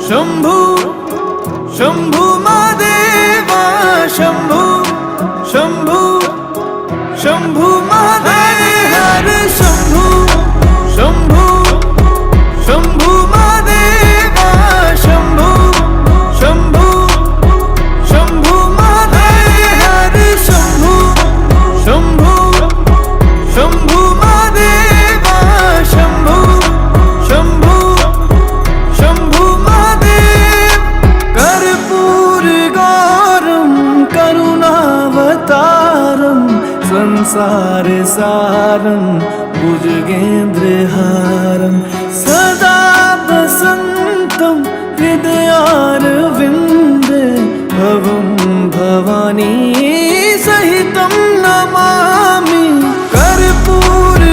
शंभू शंभू महादेवा शंभू शंभू शंभू महादेव हर शंभू शंभू शंभू महादेवा शंभू शंभू शंभू महादेव हर शंभू शंभू शंभू महादेवा शंभू शंभू शंभू महादेव कर्पूर गौरम करुणावतारम संसार सारं भुजगेन्द्रहारं सदा वसन्तं हृदयारविन्दे भवं भवानी सहितं नमामि कर्पूरगौरं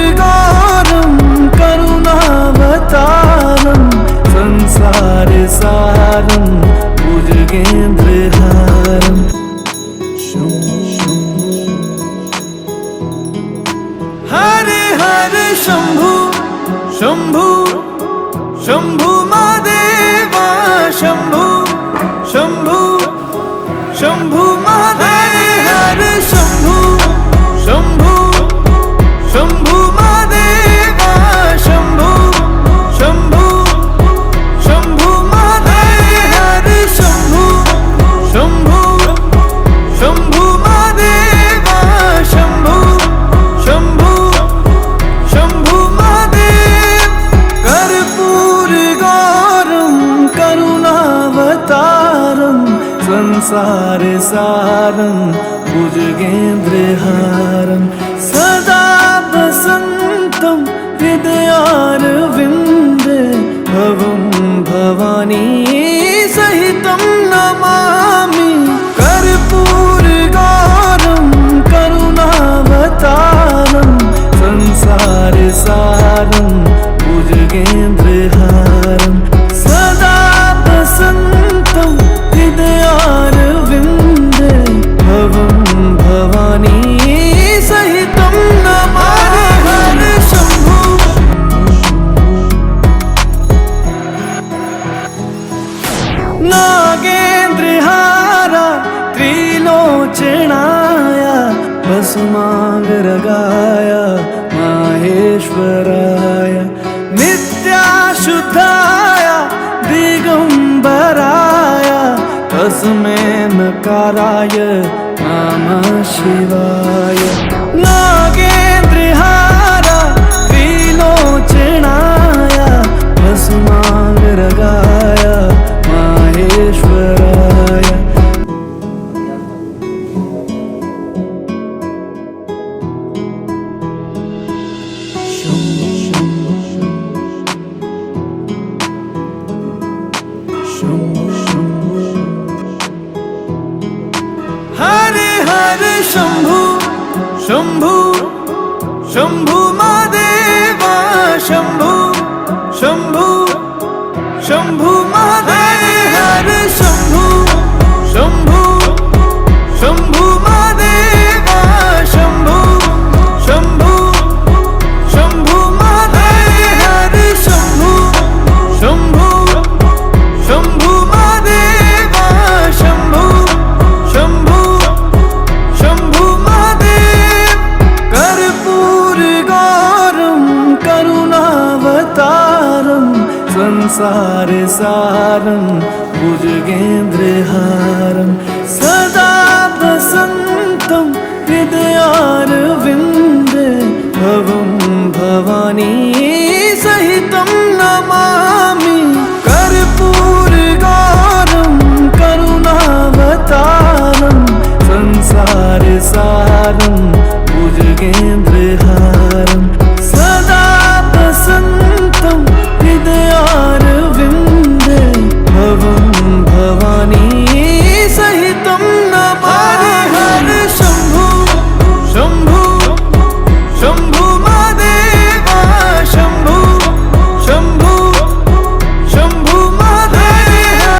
करुणावतारं संसार सारं भुजगेन्द्रहारम् हरे हरे शंभू शंभू शंभू महादेवा शंभू शंभू शंभू महादेव हरे शंभू शंभू शंभू महादेवा शंभू शंभू शंभू महादेव हरे शंभू शंभू शंभू महादेवा शंभू शंभू शंभू महादेव कर्पूर गौरम करुणावतारम संसार सारं भुजगेन्द्रहारं सदा वसन्तं हृदयारविन्दे भवं भवानी सहितं नमामि कर्पूर गौरम करुणावतारं संसार सारं भुजगेन्द्रहारं सदा वसन्तं हृदयारविन्दे भवं भवानी सहितं नमामि हरे शंभू नागेन्द्रहारा त्रिलोचनाय भस्मांगरागाय माहेश्वराय नित्याशुद्धाय दिगंबराय तस्मै नकाराय नमः शिवाय नागेन्द्रहारा त्रिलोचनाय भस्मांगरागाय माहेश्वराय हरे हरे शंभू शंभू शंभू महादेवा शंभू शंभू शंभू महादेव हरे शंभू शंभू शंभू महादेवा शंभू शंभू शंभू महादेव हरे शंभू शंभू शंभू महादेवा शंभू शंभू शंभू महादेव कर्पूर गौरम करुणावतारं संसार सारं भुजगेन्द्रहारं